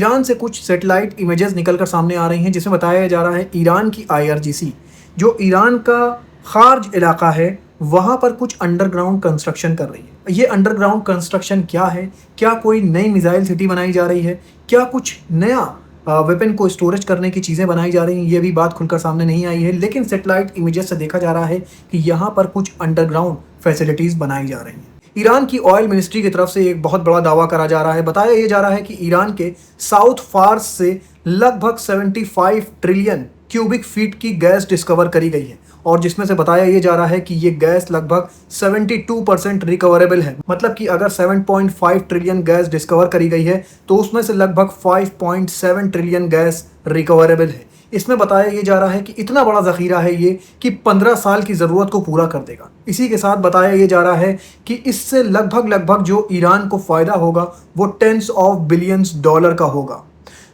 Iran से कुछ satellite images निकलकर सामने आ रही हैं जिसमें बताया जा रहा है ईरान की आईआरजीसी जो ईरान का खार्ज इलाका है वहाँ पर कुछ अंडरग्राउंड कंस्ट्रक्शन कर रही है। ये अंडरग्राउंड कंस्ट्रक्शन क्या है? क्या कोई नई मिसाइल सिटी बनाई जा रही है? क्या कुछ नया वेपन को स्टोरेज करने की चीज़ें बनाई जा रही हैं? ये भी बात खुलकर सामने नहीं आई है, लेकिन सैटेलाइट इमेजेस से देखा जा रहा है कि यहाँ पर कुछ अंडरग्राउंड फैसिलिटीज़ बनाई जा रही हैं। ईरान की ऑयल मिनिस्ट्री की तरफ से एक बहुत बड़ा दावा करा जा रहा है। बताया ये जा रहा है कि ईरान के साउथ फार्स से लगभग 75 ट्रिलियन क्यूबिक फीट की गैस डिस्कवर करी गई है और जिसमें से बताया ये जा रहा है कि ये गैस लगभग 72% रिकवरेबल है। मतलब कि अगर 7.5 ट्रिलियन गैस डिस्कवर करी गई है तो उसमें से लगभग 5.7 ट्रिलियन गैस रिकवरेबल है। इसमें बताया ये जा रहा है कि इतना बड़ा ज़ख़ीरा है ये कि 15 साल की ज़रूरत को पूरा कर देगा। इसी के साथ बताया ये जा रहा है कि इससे लगभग जो ईरान को फ़ायदा होगा वो टेंस ऑफ बिलियंस डॉलर का होगा।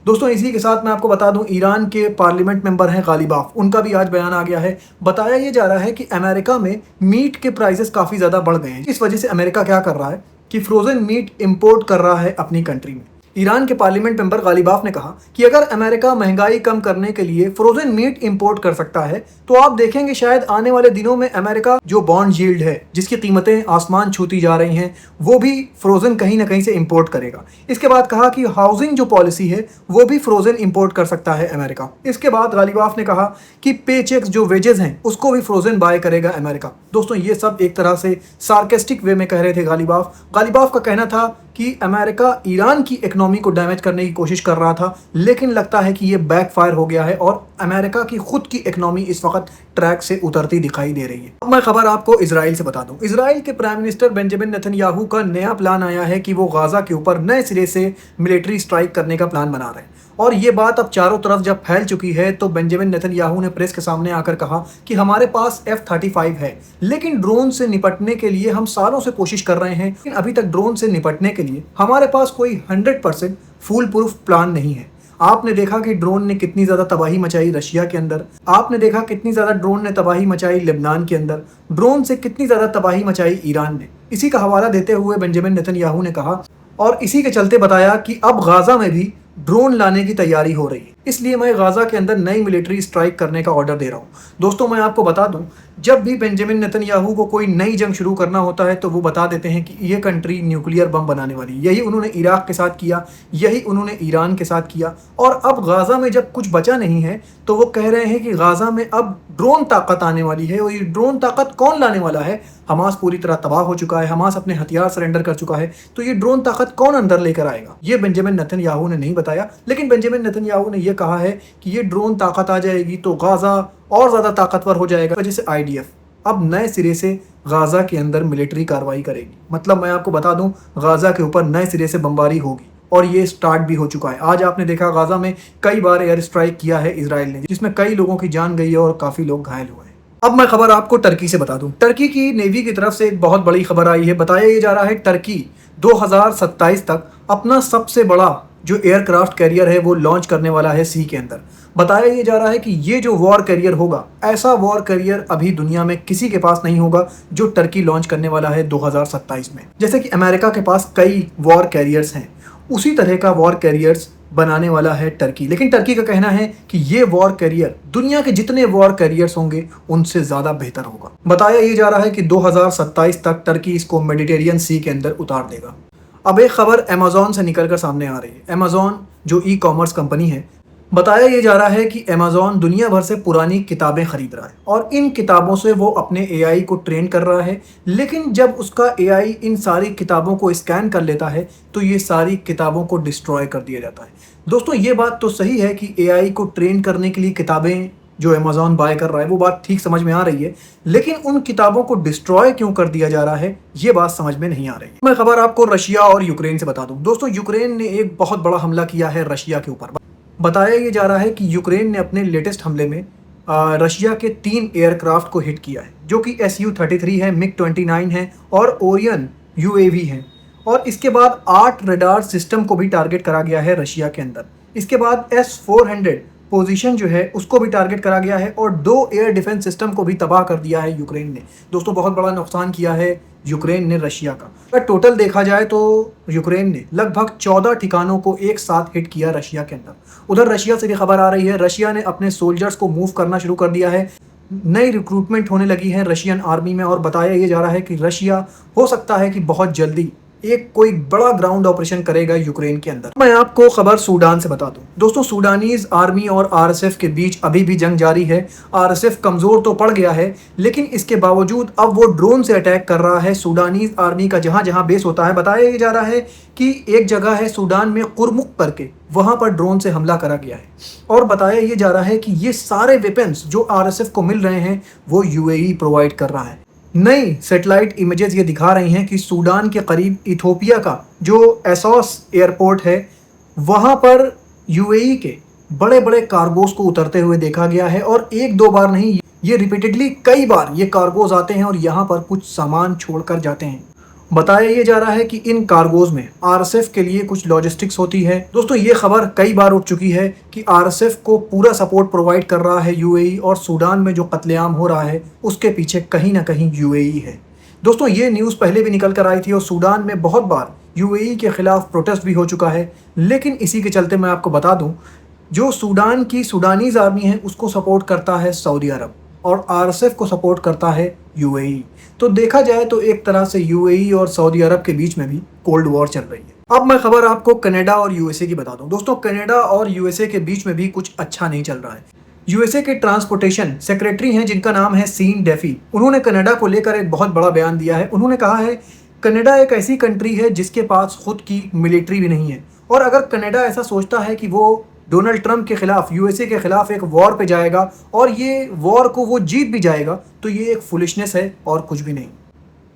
दोस्तों इसी के साथ मैं आपको बता दूं, ईरान के पार्लियामेंट मेंबर हैं गालिबाफ, उनका भी आज बयान आ गया है। बताया ये जा रहा है कि अमेरिका में मीट के प्राइसेस काफ़ी ज़्यादा बढ़ गए हैं। इस वजह से अमेरिका क्या कर रहा है कि फ्रोज़न मीट इम्पोर्ट कर रहा है अपनी कंट्री में। ईरान के पार्लियामेंट मेंबर गालिबाफ ने कहा कि अगर अमेरिका महंगाई कम करने के लिए फ्रोजन मीट इंपोर्ट कर सकता है तो आप देखेंगे शायद आने वाले दिनों में अमेरिका जो बॉन्ड यील्ड है जिसकी कीमतें आसमान छूती जा रही हैं वो भी फ्रोजन कहीं ना कहीं से इंपोर्ट करेगा। इसके बाद कहा कि हाउसिंग जो पॉलिसी है वो भी फ्रोजन इंपोर्ट कर सकता है अमेरिका। इसके बाद गालिबाफ ने कहा कि पे चेक्स जो वेजेस हैं उसको भी फ्रोजन बाय करेगा अमेरिका। दोस्तों ये सब एक तरह से सार्केस्टिक वे में कह रहे थे गालिबाफ। गालिबाफ का कहना था कि अमेरिका ईरान की इकोनॉमी को डैमेज करने की कोशिश कर रहा था, लेकिन लगता है कि ये बैकफायर हो गया है और अमेरिका की खुद की इकोनॉमी इस वक्त ट्रैक से उतरती दिखाई दे रही है। अब मैं खबर आपको इजराइल से बता दूं। इजराइल के प्राइम मिनिस्टर बेंजामिन नेतन्याहू का नया प्लान आया है कि वो गाजा के ऊपर नए सिरे से मिलिट्री स्ट्राइक करने का प्लान बना रहे हैं और ये बात अब चारों तरफ जब फैल चुकी है तो बेंजामिन नेतन्याहू ने प्रेस के सामने आकर कहा कि हमारे पास F-35 है, लेकिन ड्रोन से निपटने के लिए हम सालों से कोशिश कर रहे हैं, लेकिन अभी तक ड्रोन से निपटने के लिए हमारे पास कोई 100% फुल प्रूफ प्लान नहीं है। आपने देखा कि ड्रोन ने कितनी ज़्यादा तबाही मचाई रशिया के अंदर, आपने देखा कितनी ज़्यादा ड्रोन ने तबाही मचाई लेबनान के अंदर, ड्रोन से कितनी ज़्यादा तबाही मचाई ईरान ने। इसी का हवाला देते हुए बेंजामिन नेतन्याहू ने कहा और इसी के चलते बताया कि अब गाजा में भी ड्रोन लाने की तैयारी हो रही है, इसलिए मैं गाजा के अंदर नई मिलिट्री स्ट्राइक करने का ऑर्डर दे रहा हूँ। दोस्तों मैं आपको बता दूं, जब भी बेंजामिन नेतन्याहू को कोई नई जंग शुरू करना होता है तो वो बता देते हैं कि ये कंट्री न्यूक्लियर बम बनाने वाली है। यही उन्होंने इराक के साथ किया, यही उन्होंने ईरान के साथ किया और अब गाजा में जब कुछ बचा नहीं है तो वो कह रहे हैं कि गाजा में अब ड्रोन ताकत आने वाली है। और ये ड्रोन ताकत कौन लाने वाला है? हमास पूरी तरह तबाह हो चुका है, हमास अपने हथियार सरेंडर कर चुका है, तो ये ड्रोन ताकत कौन अंदर लेकर आएगा? ये बेंजामिन नेतन्याहू ने नहीं बताया, लेकिन बेंजामिन नेतन्याहू ने यह कहा है कि ये ड्रोन ताकत आ जाएगी तो गाजा और ज़्यादा ताकतवर हो जाएगा। वजह से IDF अब नए सिरे से गाजा के अंदर मिलिट्री कार्रवाई करेगी। मतलब मैं आपको बता दूं, गाजा के ऊपर नए सिरे से बमबारी होगी और ये स्टार्ट भी हो चुका है। आज आपने देखा गाजा में कई बार एयर स्ट्राइक किया है इसराइल ने, जिसमें कई लोगों की जान गई है और काफ़ी लोग घायल हुए हैं। अब मैं खबर आपको टर्की से बता दूं। टर्की की नेवी की तरफ से एक बहुत बड़ी खबर आई है। बताया ये जा रहा है टर्की 2027 तक अपना सबसे बड़ा जो एयरक्राफ्ट कैरियर है वो लॉन्च करने वाला है सी के अंदर। बताया ये जा रहा है कि ये जो वॉर कैरियर होगा, ऐसा वॉर कैरियर अभी दुनिया में किसी के पास नहीं होगा जो टर्की लॉन्च करने वाला है 2027 में। जैसे कि अमेरिका के पास कई वॉर कैरियर्स हैं, उसी तरह का वॉर कैरियर्स बनाने वाला है टर्की। लेकिन टर्की का कहना है कि ये वॉर कैरियर दुनिया के जितने वॉर कैरियर्स होंगे उनसे ज़्यादा बेहतर होगा। बताया ये जा रहा है कि 2027 तक टर्की इसको मेडिटेरियन सी के अंदर उतार देगा। अब एक खबर अमेज़ॉन से निकलकर सामने आ रही है। अमेज़ॉन जो ई-कॉमर्स कंपनी है, बताया ये जा रहा है कि अमेज़ॉन दुनिया भर से पुरानी किताबें खरीद रहा है और इन किताबों से वो अपने AI को ट्रेन कर रहा है। लेकिन जब उसका AI इन सारी किताबों को स्कैन कर लेता है तो ये सारी किताबों को डिस्ट्रॉय कर दिया जाता है। दोस्तों ये बात तो सही है कि AI को ट्रेन करने के लिए किताबें जो अमेज़ॉन बाय कर रहा है वो बात ठीक समझ में आ रही है, लेकिन उन किताबों को डिस्ट्रॉय क्यों कर दिया जा रहा है ये बात समझ में नहीं आ रही है। मैं खबर आपको रशिया और यूक्रेन से बता दूं। दोस्तों यूक्रेन ने एक बहुत बड़ा हमला किया है रशिया के ऊपर। बताया ये जा रहा है कि यूक्रेन ने अपने लेटेस्ट हमले में रशिया के 3 एयरक्राफ्ट को हिट किया है, जो कि Su-33 है, MiG-29 है और ओरियन UAV है। और इसके बाद 8 रडार सिस्टम को भी टारगेट करा गया है रशिया के अंदर। इसके बाद S-400 पोजीशन जो है उसको भी टारगेट करा गया है और 2 एयर डिफेंस सिस्टम को भी तबाह कर दिया है यूक्रेन ने। दोस्तों बहुत बड़ा नुकसान किया है यूक्रेन ने रशिया का। अगर टोटल देखा जाए तो यूक्रेन ने लगभग 14 ठिकानों को एक साथ हिट किया रशिया के अंदर। उधर रशिया से भी खबर आ रही है, रशिया ने अपने सोल्जर्स को मूव करना शुरू कर दिया है। नई रिक्रूटमेंट होने लगी है रशियन आर्मी में और बताया ये जा रहा है कि रशिया हो सकता है कि बहुत जल्दी एक कोई बड़ा ग्राउंड ऑपरेशन करेगा यूक्रेन के अंदर। मैं आपको खबर सूडान से बता दूं। दोस्तों सूडानीज आर्मी और आरएसएफ के बीच अभी भी जंग जारी है। आरएसएफ कमजोर तो पड़ गया है, लेकिन इसके बावजूद अब वो ड्रोन से अटैक कर रहा है सूडानीज आर्मी का जहां जहां बेस होता है। बताया ये जा रहा है कि एक जगह है सूडान में कुरमुक करके, वहां पर ड्रोन से हमला करा गया है और बताया ये जा रहा है कि ये सारे वेपन्स जो आरएसएफ को मिल रहे हैं वो यूएई प्रोवाइड कर रहा है। नई सैटेलाइट इमेजेस ये दिखा रही हैं कि सूडान के करीब इथोपिया का जो एसोस एयरपोर्ट है वहाँ पर यूएई के बड़े बड़े कार्गोस को उतरते हुए देखा गया है और एक दो बार नहीं, ये रिपीटेडली कई बार ये कार्गोस आते हैं और यहाँ पर कुछ सामान छोड़कर जाते हैं। बताया ये जा रहा है कि इन कार्गोज में आरएसएफ के लिए कुछ लॉजिस्टिक्स होती है। दोस्तों ये खबर कई बार उठ चुकी है कि आरएसएफ को पूरा सपोर्ट प्रोवाइड कर रहा है यूएई और सूडान में जो कत्लेआम हो रहा है उसके पीछे कहीं ना कहीं यूएई है। दोस्तों ये न्यूज़ पहले भी निकल कर आई थी और सूडान में बहुत बार यूएई के खिलाफ प्रोटेस्ट भी हो चुका है, लेकिन इसी के चलते मैं आपको बता दूँ, जो सूडान की सूडानीज आर्मी है उसको सपोर्ट करता है सऊदी अरब और आरएसएफ को सपोर्ट करता है यूएई। तो देखा जाए तो एक तरह से यूएई और सऊदी अरब के बीच में भी कोल्ड वॉर चल रही है। अब मैं खबर आपको कनाडा और यूएसए की बता दूं। दोस्तों कनाडा और यूएसए के बीच में भी कुछ अच्छा नहीं चल रहा है। यूएसए के ट्रांसपोर्टेशन सेक्रेटरी हैं जिनका नाम है सीन डेफी, उन्होंने कनाडा को लेकर एक बहुत बड़ा बयान दिया है। उन्होंने कहा है कनाडा एक ऐसी कंट्री है जिसके पास खुद की मिलिट्री भी नहीं है और अगर कनाडा ऐसा सोचता है कि वो डोनाल्ड ट्रंप के खिलाफ, यूएसए के खिलाफ एक वॉर पे जाएगा और ये वॉर को वो जीत भी जाएगा, तो ये एक फुलिशनेस है और कुछ भी नहीं।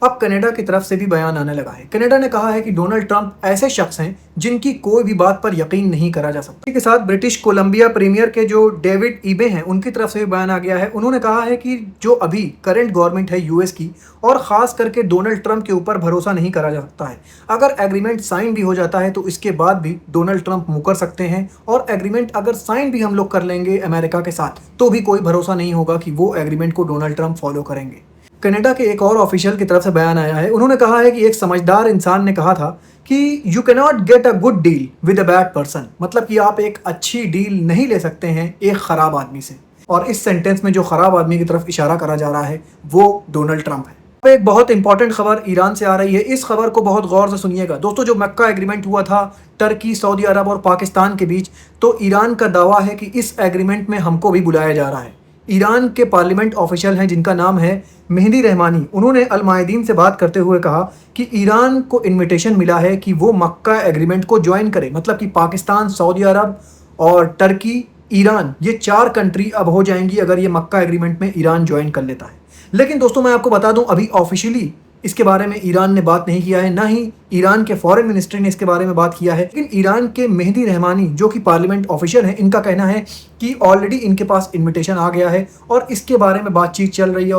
अब कनाडा की तरफ से भी बयान आने लगा है। कनाडा ने कहा है कि डोनाल्ड ट्रंप ऐसे शख्स हैं जिनकी कोई भी बात पर यकीन नहीं करा जा सकता। इसके साथ ब्रिटिश कोलंबिया प्रीमियर के जो डेविड ईबे हैं उनकी तरफ से भी बयान आ गया है। उन्होंने कहा है कि जो अभी करंट गवर्नमेंट है यूएस की और ख़ास करके डोनाल्ड ट्रंप के ऊपर भरोसा नहीं करा जा सकता है। अगर एग्रीमेंट साइन भी हो जाता है तो इसके बाद भी डोनाल्ड ट्रंप मुकर सकते हैं और एग्रीमेंट अगर साइन भी हम लोग कर लेंगे अमेरिका के साथ तो भी कोई भरोसा नहीं होगा कि वो एग्रीमेंट को डोनाल्ड ट्रंप फॉलो करेंगे। कनाडा के एक और ऑफिशियल की तरफ से बयान आया है। उन्होंने कहा है कि एक समझदार इंसान ने कहा था कि you can not get a good deal with a bad person, मतलब कि आप एक अच्छी डील नहीं ले सकते हैं एक ख़राब आदमी से। और इस सेंटेंस में जो ख़राब आदमी की तरफ इशारा करा जा रहा है वो डोनाल्ड ट्रंप है। अब एक बहुत इंपॉर्टेंट खबर ईरान से आ रही है। इस खबर को बहुत गौर से सुनिएगा। दोस्तों जो मक्का एग्रीमेंट हुआ था टर्की, सऊदी अरब और पाकिस्तान के बीच, तो ईरान का दावा है कि इस एग्रीमेंट में हमको भी बुलाया जा रहा है। ईरान के पार्लियामेंट ऑफिशियल हैं जिनका नाम है मेहदी रहमानी, उन्होंने अल मायदीन से बात करते हुए कहा कि ईरान को इनविटेशन मिला है कि वो मक्का एग्रीमेंट को ज्वाइन करे, मतलब कि पाकिस्तान, सऊदी अरब और टर्की, ईरान, ये 4 कंट्री अब हो जाएंगी अगर ये मक्का एग्रीमेंट में ईरान ज्वाइन कर लेता है। लेकिन दोस्तों मैं आपको बता दूं अभी ऑफिशियली इसके बारे में ईरान ने बात नहीं किया है, ना ही ईरान के फॉरेन मिनिस्ट्री ने इसके बारे में बात किया है। लेकिन ईरान के मेहदी रहमानी जो कि पार्लियामेंट ऑफिशियल हैं, इनका कहना है कि ऑलरेडी इनके पास इनविटेशन आ गया है और इसके बारे में बातचीत चल रही है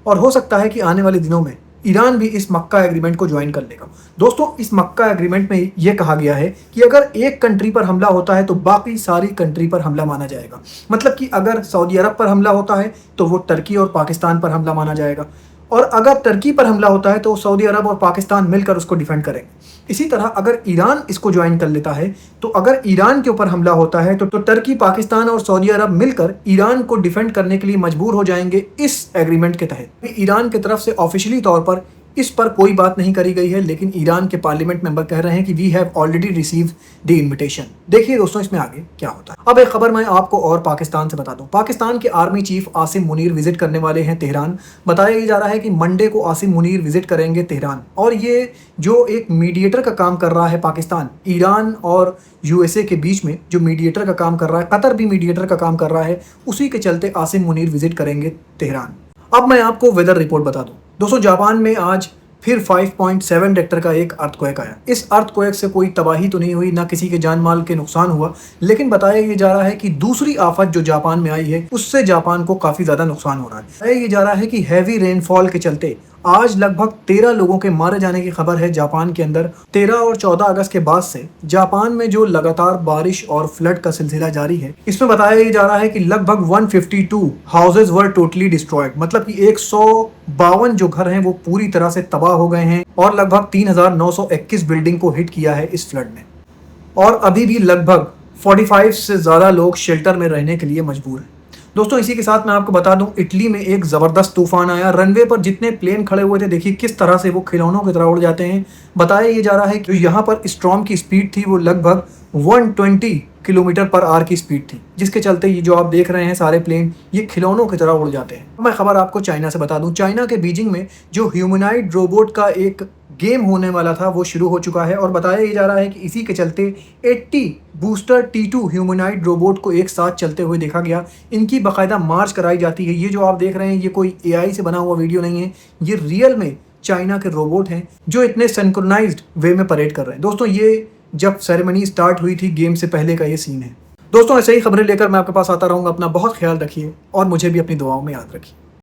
और हो सकता है कि आने वाले दिनों में ईरान भी इस मक्का एग्रीमेंट को ज्वाइन कर लेगा। दोस्तों इस मक्का एग्रीमेंट में यह कहा गया है कि अगर एक कंट्री पर हमला होता है तो बाकी सारी कंट्री पर हमला माना जाएगा, मतलब कि अगर सऊदी अरब पर हमला होता है तो वो टर्की और पाकिस्तान पर हमला माना जाएगा और अगर टर्की पर हमला होता है तो सऊदी अरब और पाकिस्तान मिलकर उसको डिफेंड करेंगे। इसी तरह अगर ईरान इसको ज्वाइन कर लेता है तो अगर ईरान के ऊपर हमला होता है तो टर्की, पाकिस्तान और सऊदी अरब मिलकर ईरान को डिफेंड करने के लिए मजबूर हो जाएंगे इस एग्रीमेंट के तहत। ईरान की तरफ से ऑफिशियली तौर पर इस पर कोई बात नहीं करी गई है, लेकिन ईरान के पार्लियामेंट मेंबर कह रहे हैं कि we have already received the invitation. देखिए दोस्तों इसमें आगे क्या होता है। अब एक खबर मैं आपको और पाकिस्तान से बता दूं। पाकिस्तान के army chief Asim Munir visit करने वाले हैं तेहरान। बताया जा रहा है कि मंडे को आसिम मुनीर विजिट करेंगे तेहरान और ये जो एक मीडिएटर का काम कर रहा है पाकिस्तान, ईरान और यूएसए के बीच में जो मीडिएटर का काम कर रहा है, कतर भी मीडिएटर का काम कर रहा है, उसी के चलते आसिम मुनीर विजिट करेंगे तेहरान। अब मैं आपको वेदर रिपोर्ट बता दूं। दोस्तों जापान में आज फिर 5.7 रेक्टर का एक अर्थक्वेक आया। इस अर्थक्वेक से कोई तबाही तो नहीं हुई, ना किसी के जान माल के नुकसान हुआ, लेकिन बताया ये जा रहा है कि दूसरी आफत जो जापान में आई है उससे जापान को काफ़ी ज़्यादा नुकसान हो रहा है। बताया ये जा रहा है कि हैवी रेनफॉल के चलते आज लगभग 13 लोगों के मारे जाने की खबर है जापान के अंदर। 13 और 14 अगस्त के बाद से जापान में जो लगातार बारिश और फ्लड का सिलसिला जारी है, इसमें बताया जा रहा है कि लगभग 152 हाउसेज वर टोटली डिस्ट्रॉयड, मतलब कि 152 जो घर हैं वो पूरी तरह से तबाह हो गए हैं और लगभग 3921 बिल्डिंग को हिट किया है इस फ्लड ने। और अभी भी लगभग 45 से ज़्यादा लोग शेल्टर में रहने के लिए मजबूर हैं। दोस्तों, इसी के साथ मैं आपको बता दूं, इटली में एक ज़बरदस्त तूफान आया। रनवे पर जितने प्लेन खड़े हुए थे, देखिए किस तरह से वो खिलौनों की तरह उड़ जाते हैं। बताया ये जा रहा है कि यहाँ पर स्टॉर्म की स्पीड थी वो लगभग 120 किलोमीटर पर आवर की स्पीड थी, जिसके चलते ये जो आप देख रहे हैं सारे प्लेन ये खिलौनों की तरह उड़ जाते हैं। मैं खबर आपको चाइना से बता दूं, चाइना के बीजिंग में जो ह्यूमनाइड रोबोट का एक गेम होने वाला था वो शुरू हो चुका है और बताया ये जा रहा है कि इसी के चलते 80 बूस्टर T2 ह्यूमनाइड रोबोट को एक साथ चलते हुए देखा गया। इनकी बाकायदा मार्च कराई जाती है। ये जो आप देख रहे हैं ये कोई AI से बना हुआ वीडियो नहीं है, ये रियल में चाइना के रोबोट हैं जो इतने सिंक्रोनाइज्ड वे में परेड कर रहे हैं। दोस्तों, ये जब सेरेमनी स्टार्ट हुई थी गेम से पहले का ये सीन है। दोस्तों, ऐसे ही खबरें लेकर मैं आपके पास आता रहूँगा। अपना बहुत ख्याल रखिए और मुझे भी अपनी दुआओं में याद रखिए।